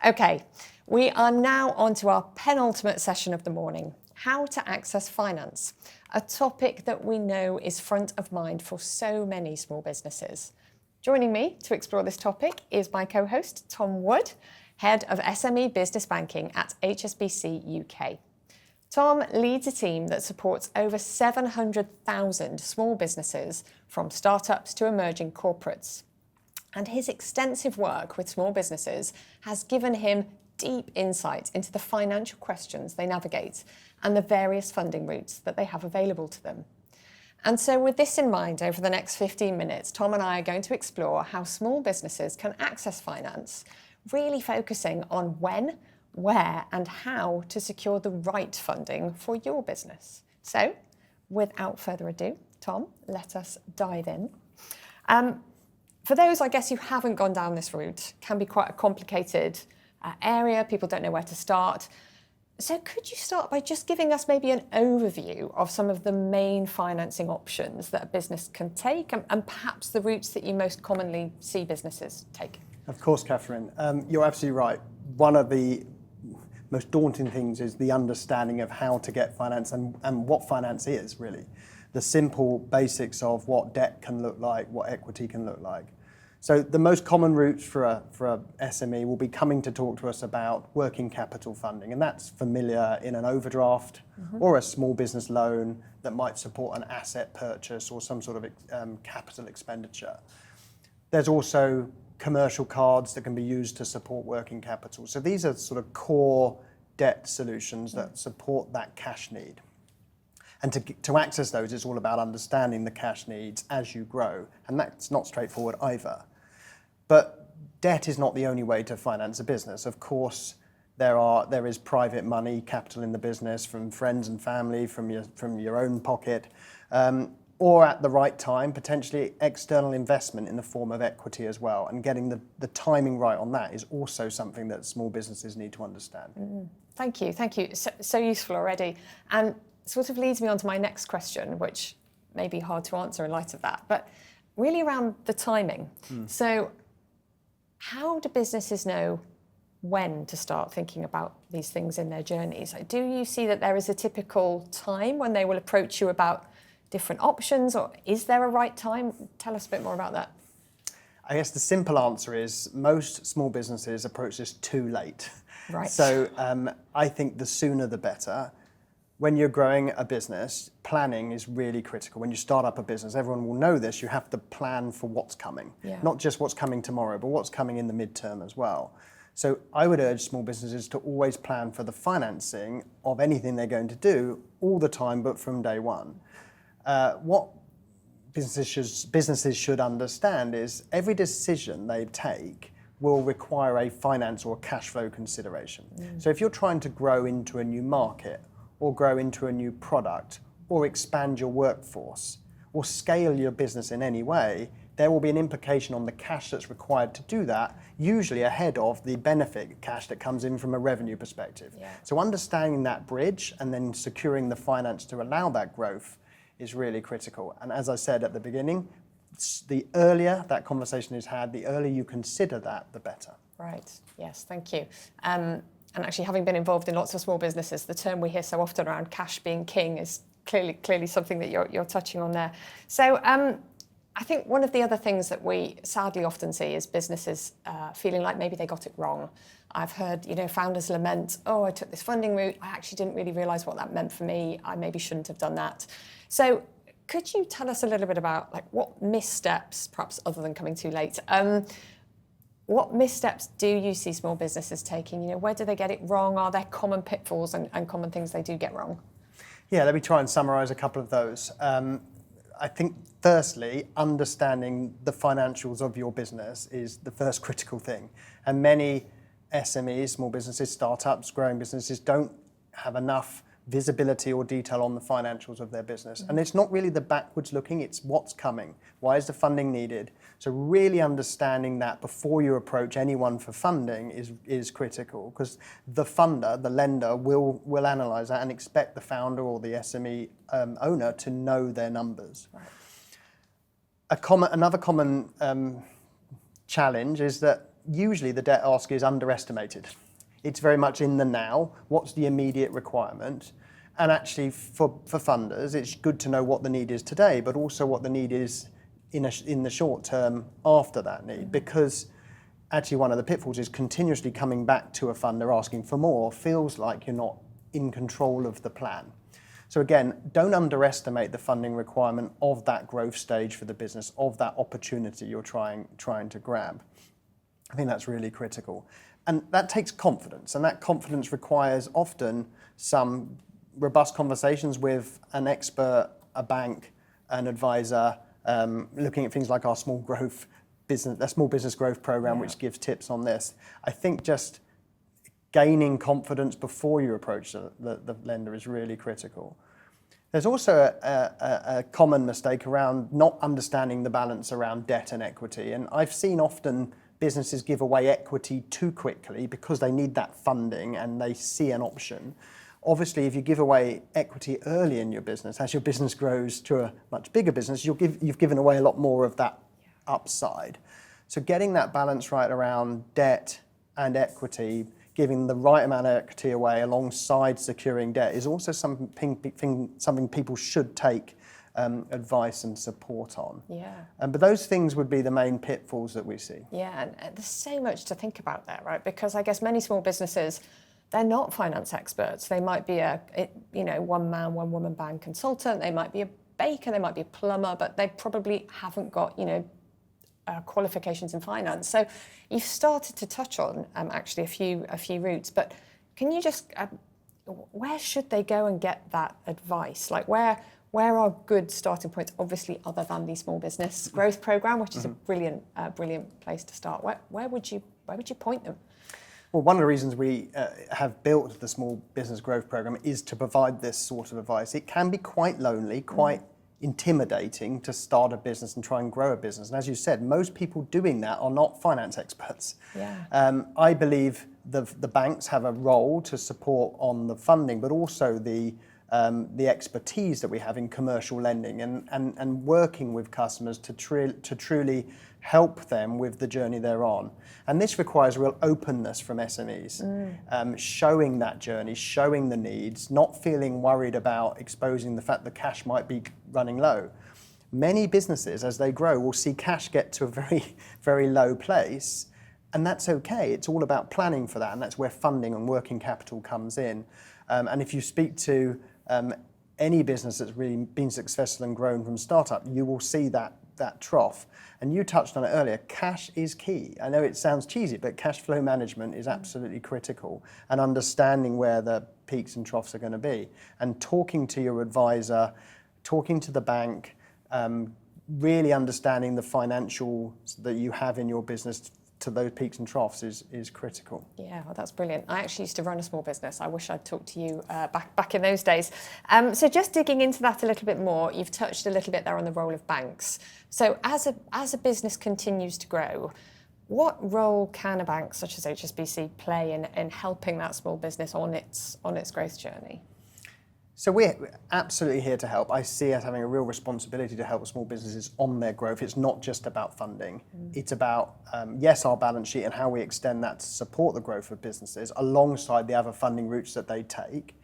Okay, we are now on to our penultimate session of the morning, how to access finance, a topic that we know is front of mind for so many small businesses. Joining me to explore this topic is my co-host, Tom Wood, Head of SME Business Banking at HSBC UK. Tom leads a team that supports over 700,000 small businesses, from startups to emerging corporates. And his extensive work with small businesses has given him deep insight into the financial questions they navigate and the various funding routes that they have available to them. And so with this in mind, over the next 15 minutes, Tom and I are going to explore how small businesses can access finance, really focusing on when, where and how to secure the right funding for your business. So without further ado, Tom, let us dive in. For those, I guess, who haven't gone down this route, can be quite a complicated area. People don't know where to start. So could you start by just giving us maybe an overview of some of the main financing options that a business can take and perhaps the routes that you most commonly see businesses take? Of course, Catherine. You're absolutely right. One of the most daunting things is the understanding of how to get finance and what finance is, really. The simple basics of what debt can look like, what equity can look like. So the most common routes for a SME will be coming to talk to us about working capital funding, and that's familiar in an overdraft or a small business loan that might support an asset purchase or some sort of capital expenditure. There's also commercial cards that can be used to support working capital. So these are sort of core debt solutions that support that cash need. And to access those, it's all about understanding the cash needs as you grow. And that's not straightforward either. But debt is not the only way to finance a business. Of course, there is private money, capital in the business from friends and family, from your own pocket, or at the right time, potentially external investment in the form of equity as well. And getting the timing right on that is also something that small businesses need to understand. Thank you. So useful already. And sort of leads me on to my next question, which may be hard to answer in light of that, but really around the timing. So how do businesses know when to start thinking about these things in their journeys? Do you see that there is a typical time when they will approach you about different options, or is there a right time? Tell us a bit more about that. I guess the simple answer is most small businesses approach this too late. Right. So I think the sooner the better. When you're growing a business, planning is really critical. When you start up a business, everyone will know this, you have to plan for what's coming. Yeah. Not just what's coming tomorrow, but what's coming in the midterm as well. So I would urge small businesses to always plan for the financing of anything they're going to do all the time, but from day one. What businesses should understand is every decision they take will require a finance or cash flow consideration. So if you're trying to grow into a new market, or grow into a new product, or expand your workforce, or scale your business in any way, there will be an implication on the cash that's required to do that, usually ahead of the benefit cash that comes in from a revenue perspective. Yeah. So understanding that bridge and then securing the finance to allow that growth is really critical. And as I said at the beginning, the earlier that conversation is had, the earlier you consider that, the better. Right, yes, thank you. And actually, having been involved in lots of small businesses, the term we hear so often around cash being king is clearly something that you're touching on there. So I think one of the other things that we sadly often see is businesses feeling like maybe they got it wrong. I've heard founders lament, I took this funding route, I actually didn't really realise what that meant for me, I maybe shouldn't have done that. So could you tell us a little bit about what missteps, perhaps other than coming too late, what missteps do you see small businesses taking? Where do they get it wrong? Are there common pitfalls and common things they do get wrong? Yeah, let me try and summarise a couple of those. I think, firstly, understanding the financials of your business is the first critical thing. And many SMEs, small businesses, startups, growing businesses, don't have enough visibility or detail on the financials of their business. And it's not really the backwards looking, it's what's coming. Why is the funding needed? So really understanding that before you approach anyone for funding is critical, because the funder, the lender, will analyse that and expect the founder or the SME owner to know their numbers. Right. Another common challenge is that usually the debt ask is underestimated. It's very much in the now. What's the immediate requirement? And actually, for funders, it's good to know what the need is today, but also what the need is in the short term after that need. Because actually, one of the pitfalls is continuously coming back to a funder asking for more feels like you're not in control of the plan. So again, don't underestimate the funding requirement of that growth stage for the business, of that opportunity you're trying to grab. I think that's really critical. And that takes confidence, and that confidence requires often some robust conversations with an expert, a bank, an advisor, looking at things like our small business growth program, which gives tips on this. I think just gaining confidence before you approach the lender is really critical. There's also a common mistake around not understanding the balance around debt and equity. And I've seen often businesses give away equity too quickly because they need that funding and they see an option. Obviously, if you give away equity early in your business, as your business grows to a much bigger business, you've given away a lot more of that upside. So getting that balance right around debt and equity, giving the right amount of equity away alongside securing debt is also something people should take advice and support on. Yeah. But those things would be the main pitfalls that we see. Yeah, and there's so much to think about there, right? Because I guess many small businesses, they're not finance experts. They might be a one man, one woman band consultant. They might be a baker. They might be a plumber, but they probably haven't got qualifications in finance. So you've started to touch on actually a few routes. But can you just where should they go and get that advice? Like where are good starting points? Obviously, other than the small business growth program, which is a brilliant place to start. Where would you point them? Well, one of the reasons we have built the Small Business Growth Programme is to provide this sort of advice. It can be quite lonely, quite intimidating to start a business and try and grow a business. And as you said, most people doing that are not finance experts. Yeah. I believe the banks have a role to support on the funding, but also the expertise that we have in commercial lending and working with customers to truly help them with the journey they're on. And this requires real openness from SMEs, showing that journey, showing the needs, not feeling worried about exposing the fact that cash might be running low. Many businesses, as they grow, will see cash get to a very, very low place, and that's okay. It's all about planning for that, and that's where funding and working capital comes in. And if you speak to any business that's really been successful and grown from startup, you will see that trough. And you touched on it earlier, cash is key. I know it sounds cheesy, but cash flow management is absolutely critical, and understanding where the peaks and troughs are going to be. And talking to your advisor, talking to the bank, really understanding the financials that you have in your business to those peaks and troughs is critical. Yeah, well, that's brilliant. I actually used to run a small business. I wish I'd talked to you back in those days. So just digging into that a little bit more, you've touched a little bit there on the role of banks. So as a business continues to grow, what role can a bank such as HSBC play in helping that small business on its growth journey? So we're absolutely here to help. I see us having a real responsibility to help small businesses on their growth. It's not just about funding. It's about, yes, our balance sheet and how we extend that to support the growth of businesses alongside the other funding routes that they take.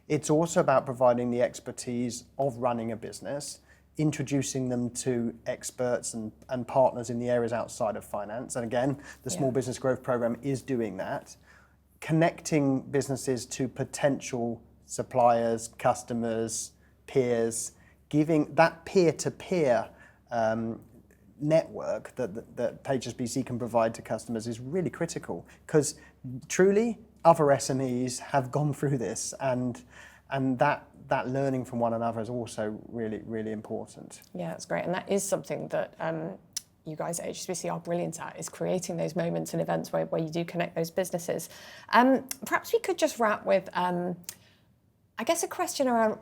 It's also about providing the expertise of running a business, introducing them to experts and partners in the areas outside of finance. And again, the Small Business Growth Programme is doing that. Connecting businesses to potential suppliers, customers, peers, giving that peer-to-peer network that HSBC can provide to customers is really critical, because truly other SMEs have gone through this, and that learning from one another is also really, really important. Yeah, that's great. And that is something that you guys at HSBC are brilliant at, is creating those moments and events where you do connect those businesses. Perhaps we could just wrap with I guess a question around,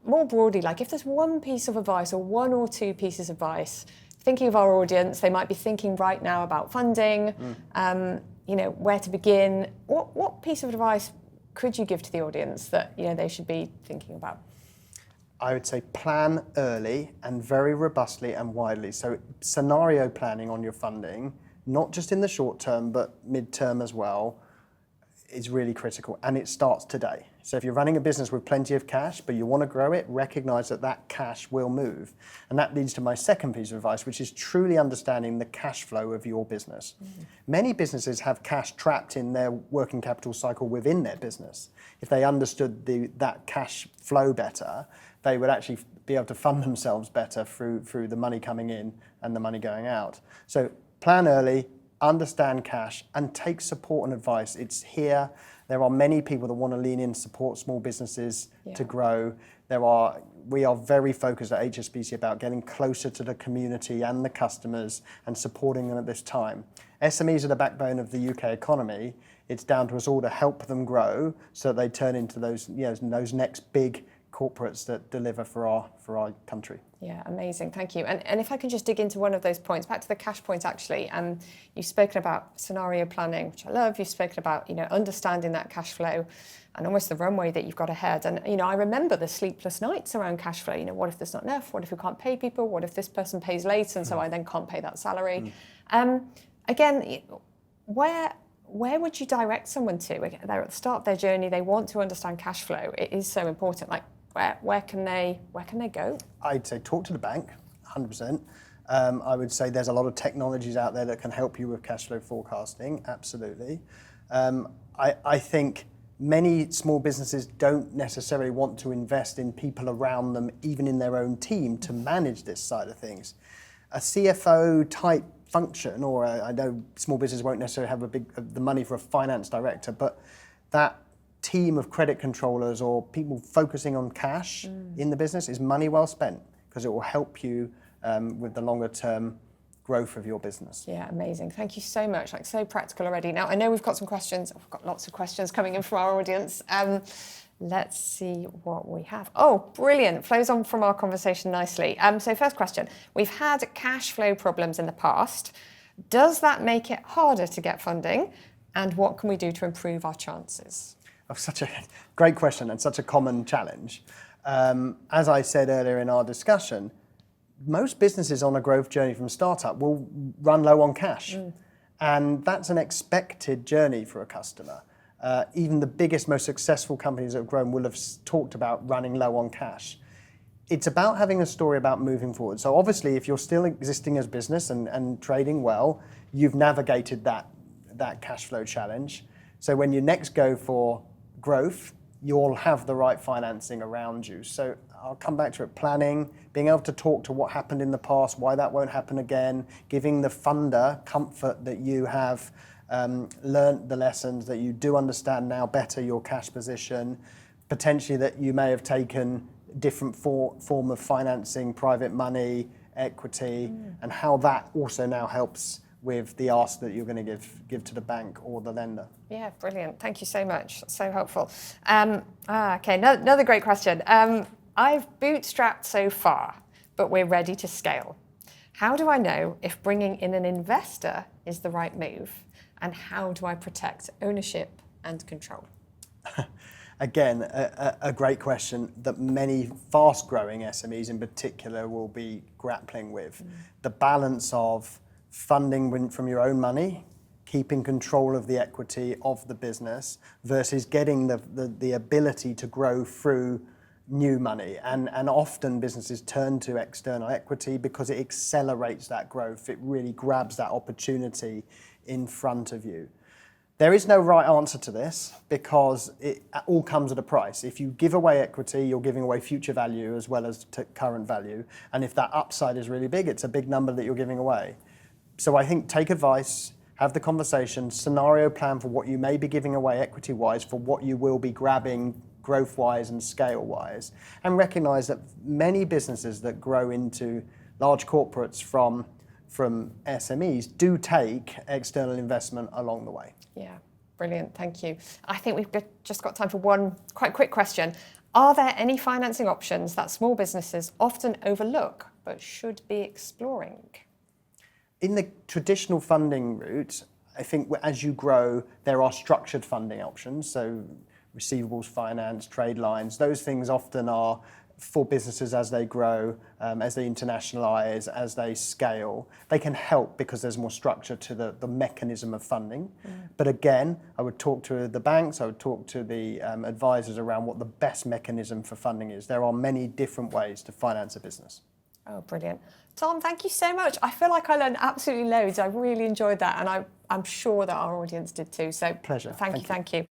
more broadly, like if there's one piece of advice or one or two pieces of advice, thinking of our audience, they might be thinking right now about funding, where to begin. What piece of advice could you give to the audience that they should be thinking about? I would say plan early and very robustly and widely. So scenario planning on your funding not just in the short term, but mid-term as well, is really critical, and it starts today. So if you're running a business with plenty of cash, but you want to grow it, recognize that that cash will move. And that leads to my second piece of advice, which is truly understanding the cash flow of your business. Many businesses have cash trapped in their working capital cycle within their business. If they understood that cash flow better, they would actually be able to fund themselves better through the money coming in and the money going out. So plan early, understand cash, and take support and advice. It's here. There are many people that want to lean in, support small businesses to grow. We are very focused at HSBC about getting closer to the community and the customers and supporting them at this time. SMEs are the backbone of the UK economy. It's down to us all to help them grow so that they turn into those next big corporates that deliver for our country. Yeah, amazing. Thank you. And if I can just dig into one of those points, back to the cash point actually, you've spoken about scenario planning, which I love. You've spoken about, understanding that cash flow and almost the runway that you've got ahead. And, I remember the sleepless nights around cash flow. What if there's not enough? What if we can't pay people? What if this person pays late and so I then can't pay that salary? Again, where would you direct someone to? They're at the start of their journey. They want to understand cash flow. It is so important. Like, where can they go? I'd say talk to the bank, 100%. I would say there's a lot of technologies out there that can help you with cash flow forecasting, absolutely. I think many small businesses don't necessarily want to invest in people around them, even in their own team, to manage this side of things. A CFO type function, or I know small businesses won't necessarily have the money for a finance director, but that team of credit controllers or people focusing on cash in the business is money well spent, because it will help you with the longer term growth of your business. Yeah, amazing. Thank you so much. So practical already. Now, I know we've got some questions. We've got lots of questions coming in from our audience. Let's see what we have. Oh, brilliant. Flows on from our conversation nicely. So first question. We've had cash flow problems in the past. Does that make it harder to get funding? And what can we do to improve our chances? Oh, such a great question and such a common challenge. As I said earlier in our discussion, most businesses on a growth journey from startup will run low on cash. And that's an expected journey for a customer. Even the biggest, most successful companies that have grown will have talked about running low on cash. It's about having a story about moving forward. So obviously, if you're still existing as business and trading well, you've navigated that cash flow challenge. So when you next go for growth, you'll have the right financing around you. So I'll come back to it, planning, being able to talk to what happened in the past, why that won't happen again, giving the funder comfort that you have learnt the lessons, that you do understand now better your cash position, potentially that you may have taken different form of financing, private money, equity, and how that also now helps with the ask that you're going to give to the bank or the lender. Yeah, brilliant. Thank you so much. So helpful. Okay, another great question. I've bootstrapped so far, but we're ready to scale. How do I know if bringing in an investor is the right move? And how do I protect ownership and control? Again, a great question that many fast-growing SMEs in particular will be grappling with. The balance of funding from your own money, keeping control of the equity of the business, versus getting the ability to grow through new money. And often businesses turn to external equity because it accelerates that growth. It really grabs that opportunity in front of you. There is no right answer to this because it all comes at a price. If you give away equity, you're giving away future value as well as current value. And if that upside is really big, it's a big number that you're giving away. So I think take advice, have the conversation, scenario plan for what you may be giving away equity-wise, for what you will be grabbing growth-wise and scale-wise, and recognize that many businesses that grow into large corporates from SMEs do take external investment along the way. Yeah, brilliant, thank you. I think we've just got time for one quite quick question. Are there any financing options that small businesses often overlook but should be exploring? In the traditional funding route, I think as you grow, there are structured funding options. So receivables finance, trade lines, those things often are for businesses as they grow, as they internationalise, as they scale. They can help because there's more structure to the mechanism of funding. But again, I would talk to the banks, I would talk to the advisors around what the best mechanism for funding is. There are many different ways to finance a business. Oh, brilliant. Tom, thank you so much. I feel like I learned absolutely loads. I really enjoyed that, and I'm sure that our audience did too. So Pleasure. Thank you.